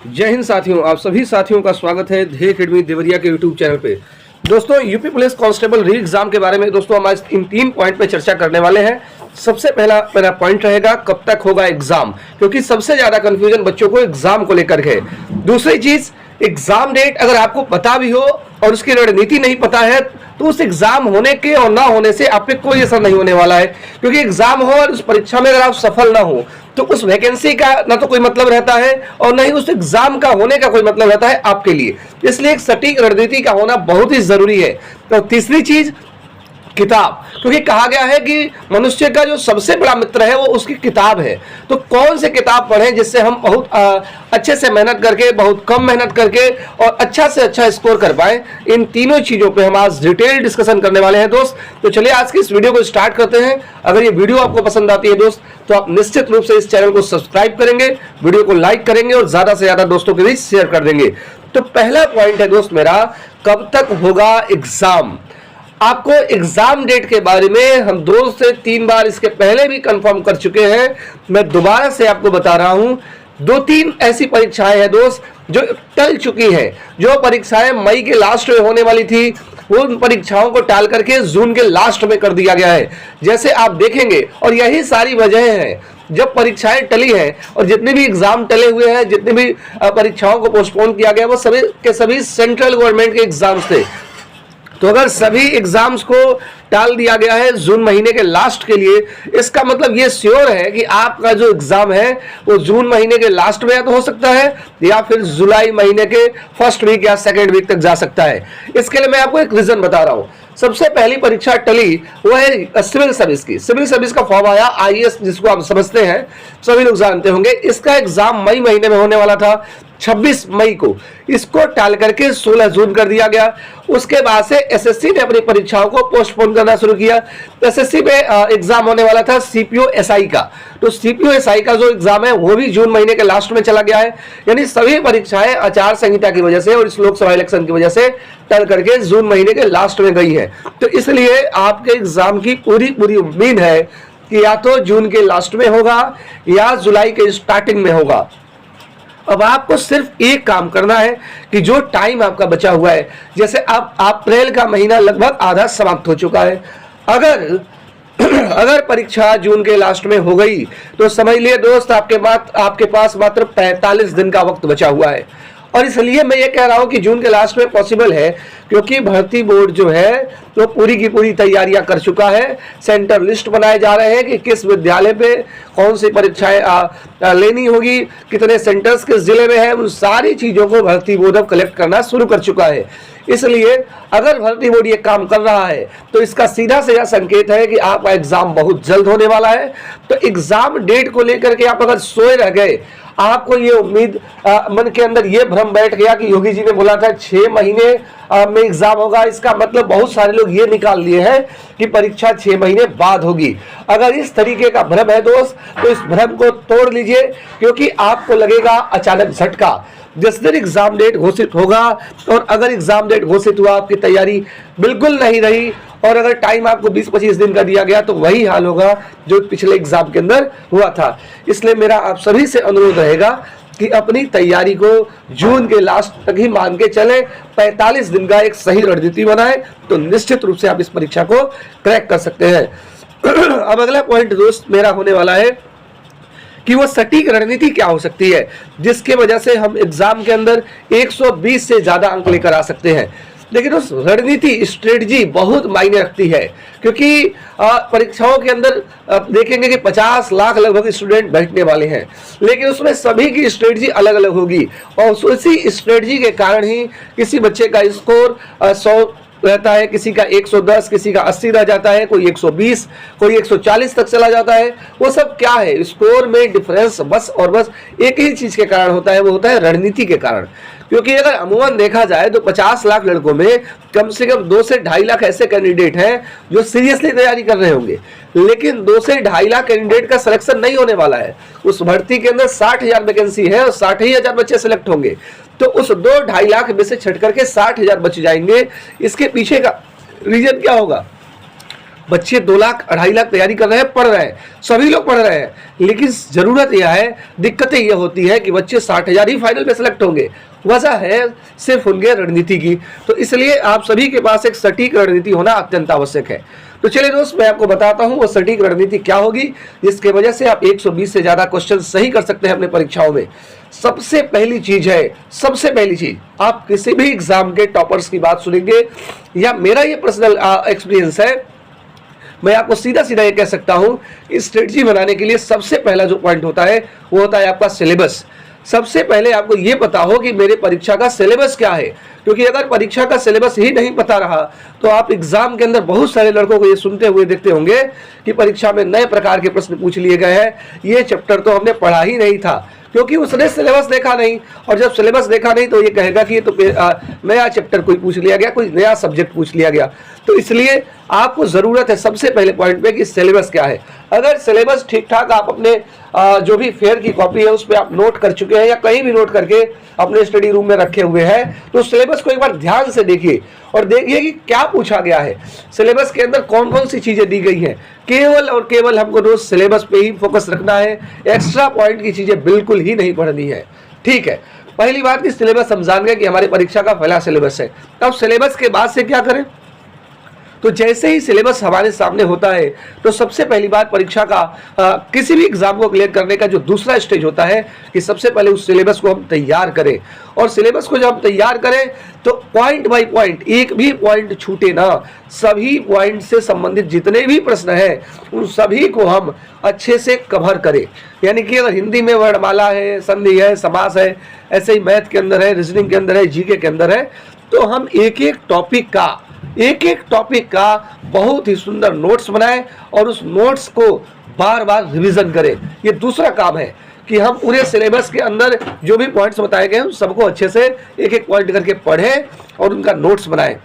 जय हिंद साथियों, आप सभी साथियों का स्वागत है ध्येय अकेडमी देवरिया के यूट्यूब चैनल पे। दोस्तों, यूपी पुलिस कांस्टेबल री एग्जाम के बारे में दोस्तों हम आज इन 3 पॉइंट पे चर्चा करने वाले हैं। सबसे पहला मेरा पॉइंट रहेगा कब तक होगा एग्जाम, क्योंकि सबसे ज्यादा कंफ्यूजन बच्चों को एग्जाम को लेकर है। दूसरी चीज, एग्जाम डेट अगर आपको पता भी हो और उसकी रणनीति नहीं पता है तो उस एग्जाम होने के और ना होने से आप पे कोई असर नहीं होने वाला है, क्योंकि एग्जाम हो और उस परीक्षा में अगर आप सफल ना हो तो उस वैकेंसी का ना तो कोई मतलब रहता है और ना ही उस एग्जाम का होने का कोई मतलब रहता है आपके लिए। इसलिए एक सटीक रणनीति का होना बहुत ही जरूरी है। तो तीसरी चीज, किताब, क्योंकि कहा गया है कि मनुष्य का जो सबसे बड़ा मित्र है वो उसकी किताब है। तो कौन से किताब पढ़ें जिससे हम बहुत अच्छे से मेहनत करके, बहुत कम मेहनत करके और अच्छा से अच्छा स्कोर कर पाए, इन तीनों चीजों पे हम आज डिटेल डिस्कशन करने वाले हैं दोस्त। तो चलिए आज की इस वीडियो को स्टार्ट करते हैं। अगर ये वीडियो आपको पसंद आती है दोस्त तो आप निश्चित रूप से इस चैनल को सब्सक्राइब करेंगे, वीडियो को लाइक करेंगे और ज्यादा से ज्यादा दोस्तों के बीच शेयर कर देंगे। तो पहला पॉइंट है दोस्त मेरा, कब तक होगा एग्जाम। आपको एग्जाम डेट के बारे में हम 2 से 3 बार इसके पहले भी कंफर्म कर चुके हैं। मैं दोबारा से आपको बता रहा हूं, 2-3 ऐसी परीक्षाएं हैं दोस्त जो टल चुकी हैं। जो परीक्षाएं मई के लास्ट में होने वाली थी वो उन परीक्षाओं को टाल करके जून के लास्ट में कर दिया गया है, जैसे आप देखेंगे। और यही सारी वजह है जब परीक्षाएं टली हैं और जितने भी एग्जाम टले हुए हैं, जितने भी परीक्षाओं को पोस्टपोन किया गया, वो सभी के सभी सेंट्रल गवर्नमेंट के एग्जाम्स थे। तो अगर सभी एग्जाम्स को टाल दिया गया है जून महीने के लास्ट के लिए, इसका मतलब ये श्योर है कि आपका जो एग्जाम है वो जून महीने के लास्ट में या तो हो सकता है या फिर जुलाई महीने के फर्स्ट वीक या सेकेंड वीक तक जा सकता है। इसके लिए मैं आपको एक रीजन बता रहा हूं। सबसे पहली परीक्षा टली वो है सिविल सर्विस की। सिविल सर्विस का फॉर्म आया, आईएएस जिसको आप समझते हैं, सभी लोग जानते होंगे। इसका एग्जाम मई महीने में होने वाला था 26 मई को, इसको टाल करके 16 जून कर दिया गया। उसके बाद से एसएससी ने अपनी परीक्षाओं को पोस्टपोन करना शुरू किया। एसएससी में एग्जाम होने वाला था सीपीओ एसआई का, तो सीपीओ एसआई का जो एग्जाम है वो भी जून महीने के लास्ट में चला गया है। यानी सभी परीक्षाएं आचार संहिता की वजह से और इस लोकसभा इलेक्शन की वजह से टल करके जून महीने के लास्ट में गई है। तो इसलिए आपके एग्जाम की पूरी उम्मीद है कि या तो जून के लास्ट में होगा या जुलाई के स्टार्टिंग में होगा। अब आपको सिर्फ एक काम करना है कि जो टाइम आपका बचा हुआ है, जैसे अब अप्रैल का महीना लगभग आधा समाप्त हो चुका है, अगर परीक्षा जून के लास्ट में हो गई तो समझ लिए दोस्त आपके पास मात्र 45 दिन का वक्त बचा हुआ है। और इसलिए मैं ये कह रहा हूं कि जून के लास्ट में पॉसिबल है, क्योंकि भर्ती बोर्ड जो है वो पूरी की पूरी तैयारियां कर चुका है। सेंटर लिस्ट बनाए जा रहे हैं कि किस विद्यालय पे कौन सी परीक्षाएं लेनी होगी, कितने सेंटर्स किस जिले में है, उन सारी चीजों को भर्ती बोर्ड अब कलेक्ट करना शुरू कर चुका है। इसलिए अगर भर्ती बोर्ड ये काम कर रहा है तो इसका सीधा सीधा संकेत है कि आपका एग्जाम बहुत जल्द होने वाला है। तो एग्जाम डेट को लेकर के आप अगर सोए रह गए, आपको ये उम्मीद मन के अंदर ये भ्रम बैठ गया कि योगी जी ने बोला था 6 महीने में एग्जाम होगा, इसका मतलब बहुत सारे लोग ये निकाल लिए हैं कि परीक्षा 6 महीने बाद होगी। अगर इस तरीके का भ्रम है दोस्त तो इस भ्रम को तोड़ लीजिए, क्योंकि आपको लगेगा अचानक झटका जिस दिन एग्जाम डेट घोषित होगा। और अगर एग्जाम डेट घोषित हुआ, आपकी तैयारी बिल्कुल नहीं रही और अगर टाइम आपको 20-25 दिन का दिया गया तो वही हाल होगा जो पिछले एग्जाम के अंदर हुआ था। इसलिए मेरा आप सभी से अनुरोध रहेगा कि अपनी तैयारी को जून के लास्ट तक ही मान के चले, 45 दिन का एक सही रणनीति बनाए तो निश्चित रूप से आप इस परीक्षा को क्रैक कर सकते हैं। अब अगला पॉइंट दोस्त मेरा होने वाला है कि वो सटीक रणनीति क्या हो सकती है जिसके वजह से हम एग्जाम के अंदर 120 से ज्यादा अंक लेकर आ सकते हैं। लेकिन उस रणनीति, स्ट्रेटजी बहुत मायने रखती है, क्योंकि परीक्षाओं के अंदर देखेंगे कि 50 लाख लगभग स्टूडेंट बैठने वाले हैं, लेकिन उसमें सभी की स्ट्रेटजी अलग अलग होगी और उसी स्ट्रेटजी के कारण ही किसी बच्चे का स्कोर 100 रहता है, किसी का 110, किसी का 80 रह जाता है, कोई 120, कोई 140 तक चला जाता है। वो सब क्या है, स्कोर में डिफरेंस बस और बस एक ही चीज के कारण होता है, वो होता है रणनीति के कारण। क्योंकि अगर अमूमन देखा जाए तो 50 लाख लड़कों में कम से कम 2 से 2.5 लाख ऐसे कैंडिडेट हैं जो सीरियसली तैयारी कर रहे होंगे, लेकिन 2 से 2.5 लाख कैंडिडेट का सिलेक्शन नहीं होने वाला है। उस भर्ती के अंदर 60,000 वैकेंसी है और 60,000 बच्चे सिलेक्ट होंगे, तो उस 2-2.5 लाख में से छट करके 60,000 बच जाएंगे। इसके पीछे का रीजन क्या होगा? बच्चे 2 लाख 2.5 लाख तैयारी कर रहे हैं, पढ़ रहे हैं, सभी लोग पढ़ रहे हैं, लेकिन ज़रूरत यह है, दिक्कतें ये होती है कि बच्चे 60,000 ही फाइनल में सेलेक्ट होंगे। वजह है सिर्फ उनके रणनीति की। तो इसलिए आप सभी के पास एक सटीक रणनीति होना अत्यंत आवश्यक है। तो चलिए दोस्त, मैं आपको बताता हूं वो सटीक रणनीति क्या होगी जिसके वजह से आप 120 से ज्यादा क्वेश्चन सही कर सकते हैं अपने परीक्षाओं में। सबसे पहली चीज है, सबसे पहली चीज, आप किसी भी एग्जाम के टॉपर्स की बात सुनेंगे या मेरा ये पर्सनल एक्सपीरियंस है, मैं आपको सीधा सीधा ये कह सकता हूं, स्ट्रेटजी बनाने के लिए सबसे पहला जो पॉइंट होता है वो होता है आपका सिलेबस। सबसे पहले आपको ये पता हो कि मेरे परीक्षा का सिलेबस क्या है, क्योंकि अगर परीक्षा का सिलेबस ही नहीं पता रहा तो आप एग्जाम के अंदर बहुत सारे लड़कों को ये सुनते हुए देखते होंगे कि परीक्षा में नए प्रकार के प्रश्न पूछ लिए गए हैं, ये चैप्टर तो हमने पढ़ा ही नहीं था, क्योंकि उसने सिलेबस देखा नहीं। और जब सिलेबस देखा नहीं तो ये कहेगा कि ये तो नया चैप्टर कोई पूछ लिया गया, कोई नया सब्जेक्ट पूछ लिया गया। तो इसलिए आपको ज़रूरत है सबसे पहले पॉइंट पे कि सिलेबस क्या है। अगर सिलेबस ठीक ठाक आप अपने जो भी फेयर की कॉपी है उस पर आप नोट कर चुके हैं या कहीं भी नोट करके अपने स्टडी रूम में रखे हुए हैं, तो सिलेबस को एक बार ध्यान से देखिए और देखिए कि क्या पूछा गया है, सिलेबस के अंदर कौन कौन सी चीज़ें दी गई हैं। केवल और केवल हमको रोज सिलेबस पे ही फोकस रखना है, एक्स्ट्रा पॉइंट की चीज़ें बिल्कुल ही नहीं पढ़नी है। ठीक है, पहली बात कि सिलेबस हम जान गए कि हमारी परीक्षा का पहला सिलेबस है। अब सिलेबस के बाद से क्या करें, तो जैसे ही सिलेबस हमारे सामने होता है तो सबसे पहली बात परीक्षा का किसी भी एग्जाम को क्लियर करने का जो दूसरा स्टेज होता है कि सबसे पहले उस सिलेबस को हम तैयार करें। और सिलेबस को जब हम तैयार करें तो पॉइंट बाय पॉइंट, एक भी पॉइंट छूटे ना, सभी पॉइंट से संबंधित जितने भी प्रश्न हैं उन सभी को हम अच्छे से कवर करें। यानी कि अगर हिंदी में वर्णमाला है, संधि है, समास है, ऐसे ही मैथ के अंदर है, रीजनिंग के अंदर है, जीके के अंदर है, तो हम एक एक टॉपिक का बहुत ही सुंदर नोट्स बनाएं और उस नोट्स को बार बार रिवीजन करें। ये दूसरा काम है कि हम पूरे सिलेबस के अंदर जो भी पॉइंट्स बताए गए हैं सबको अच्छे से एक एक पॉइंट करके पढ़ें और उनका नोट्स बनाएं,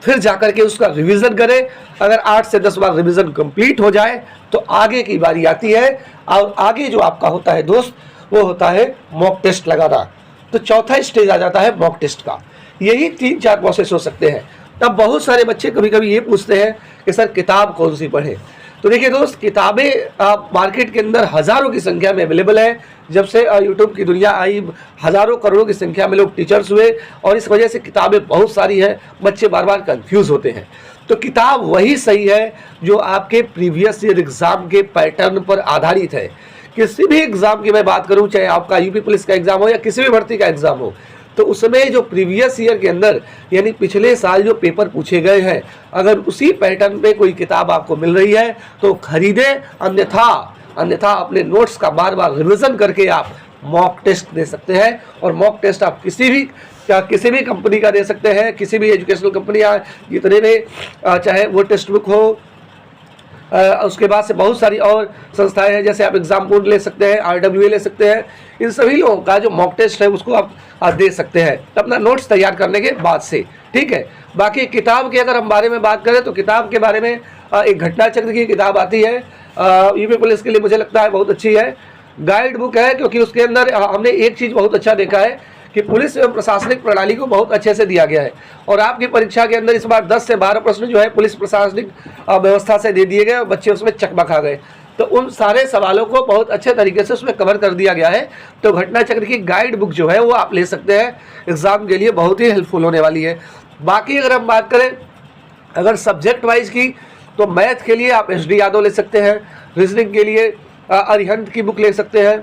फिर जाकर के उसका रिवीजन करें। अगर 8 से 10 बार रिवीजन कंप्लीट हो जाए तो आगे की बारी आती है। और आगे जो आपका होता है दोस्त वो होता है मॉक टेस्ट लगाना। तो चौथा स्टेज आ जाता है मॉक टेस्ट का। यही 3-4 प्रोसेस हो सकते हैं। तब बहुत सारे बच्चे कभी कभी ये पूछते हैं कि सर किताब कौन सी पढ़ें। तो देखिए दोस्त, किताबें मार्केट के अंदर हज़ारों की संख्या में अवेलेबल है। जब से यूट्यूब की दुनिया आई, हज़ारों करोड़ों की संख्या में लोग टीचर्स हुए और इस वजह से किताबें बहुत सारी हैं, बच्चे बार बार कंफ्यूज होते हैं। तो किताब वही सही है जो आपके प्रीवियस ईयर एग्ज़ाम के पैटर्न पर आधारित है। किसी भी एग्ज़ाम की मैं बात करूँ, चाहे आपका यूपी पुलिस का एग्ज़ाम हो या किसी भी भर्ती का एग्ज़ाम हो, तो उसमें जो प्रीवियस ईयर के अंदर यानी पिछले साल जो पेपर पूछे गए हैं, अगर उसी पैटर्न पे कोई किताब आपको मिल रही है तो खरीदें, अन्यथा अपने नोट्स का बार बार रिवीजन करके आप मॉक टेस्ट दे सकते हैं। और मॉक टेस्ट आप किसी भी कंपनी का दे सकते हैं, किसी भी एजुकेशनल कंपनी या जितने भी चाहे वो टेक्स्ट बुक हो, उसके बाद से बहुत सारी और संस्थाएं हैं, जैसे आप एग्जाम बोर्ड ले सकते हैं, RWA ले सकते हैं। इन सभी लोगों का जो मॉक टेस्ट है उसको आप दे सकते हैं अपना नोट्स तैयार करने के बाद से। ठीक है, बाकी किताब के अगर हम बारे में बात करें तो किताब के बारे में एक घटना चक्र की किताब आती है, यूपी पुलिस के लिए मुझे लगता है बहुत अच्छी है, गाइड बुक है। क्योंकि उसके अंदर हमने एक चीज़ बहुत अच्छा देखा है कि पुलिस एवं प्रशासनिक प्रणाली को बहुत अच्छे से दिया गया है। और आपकी परीक्षा के अंदर इस बार 10 से 12 प्रश्न जो है पुलिस प्रशासनिक व्यवस्था से दे दिए गए और बच्चे उसमें चकमक आ गए। तो उन सारे सवालों को बहुत अच्छे तरीके से उसमें कवर कर दिया गया है। तो घटना चक्र की गाइड बुक जो है वो आप ले सकते हैं, एग्ज़ाम के लिए बहुत ही हेल्पफुल होने वाली है। बाकी अगर हम बात करें अगर सब्जेक्ट वाइज की, तो मैथ के लिए आप SD यादव ले सकते हैं, रीजनिंग के लिए अरिहंत की बुक ले सकते हैं,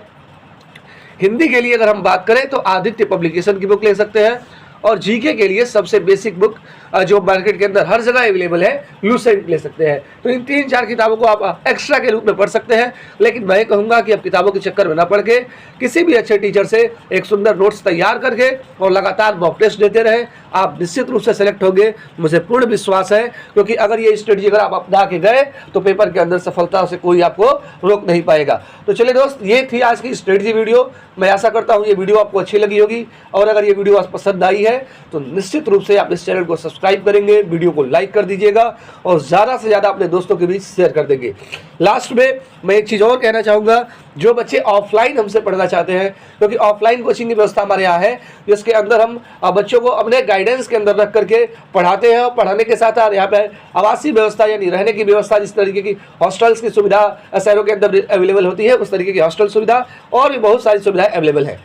हिंदी के लिए अगर हम बात करें तो आदित्य पब्लिकेशन की बुक ले सकते हैं, और जीके के लिए सबसे बेसिक बुक जो मार्केट के अंदर हर जगह अवेलेबल है, लूसेंट ले सकते हैं। तो इन 3-4 किताबों को आप एक्स्ट्रा के रूप में पढ़ सकते हैं। लेकिन मैं कहूँगा कि अब किताबों के चक्कर में ना पड़ के किसी भी अच्छे टीचर से एक सुंदर नोट्स तैयार करके और लगातार मॉक टेस्ट देते रहे, आप निश्चित रूप से सेलेक्ट होंगे, मुझे पूर्ण विश्वास है। क्योंकि अगर ये स्ट्रेटजी अगर आप अपना के गए तो पेपर के अंदर सफलता से कोई आपको रोक नहीं पाएगा। तो चलिए दोस्त, ये थी आज की स्ट्रेटजी वीडियो। मैं आशा करता हूँ ये वीडियो आपको अच्छी लगी होगी, और अगर ये वीडियो पसंद आई है है तो निश्चित रूप से आप इस चैनल को सब्सक्राइब करेंगे, वीडियो को लाइक कर दीजिएगा और ज़्यादा से ज़्यादा अपने दोस्तों के बीच शेयर कर देंगे। लास्ट में मैं एक चीज़ और कहना चाहूँगा, जो बच्चे ऑफलाइन हमसे पढ़ना चाहते हैं, क्योंकि ऑफलाइन कोचिंग की व्यवस्था हमारे यहाँ है, जिसके अंदर हम बच्चों को अपने गाइडेंस के अंदर रख करके पढ़ाते हैं और पढ़ाने के साथ यहाँ पे आवासीय व्यवस्था यानी रहने की व्यवस्था, जिस तरीके की हॉस्टल्स की सुविधा शहरों के अंदर अवेलेबल होती है, उस तरीके की हॉस्टल सुविधा और भी बहुत सारी सुविधाएं अवेलेबल है।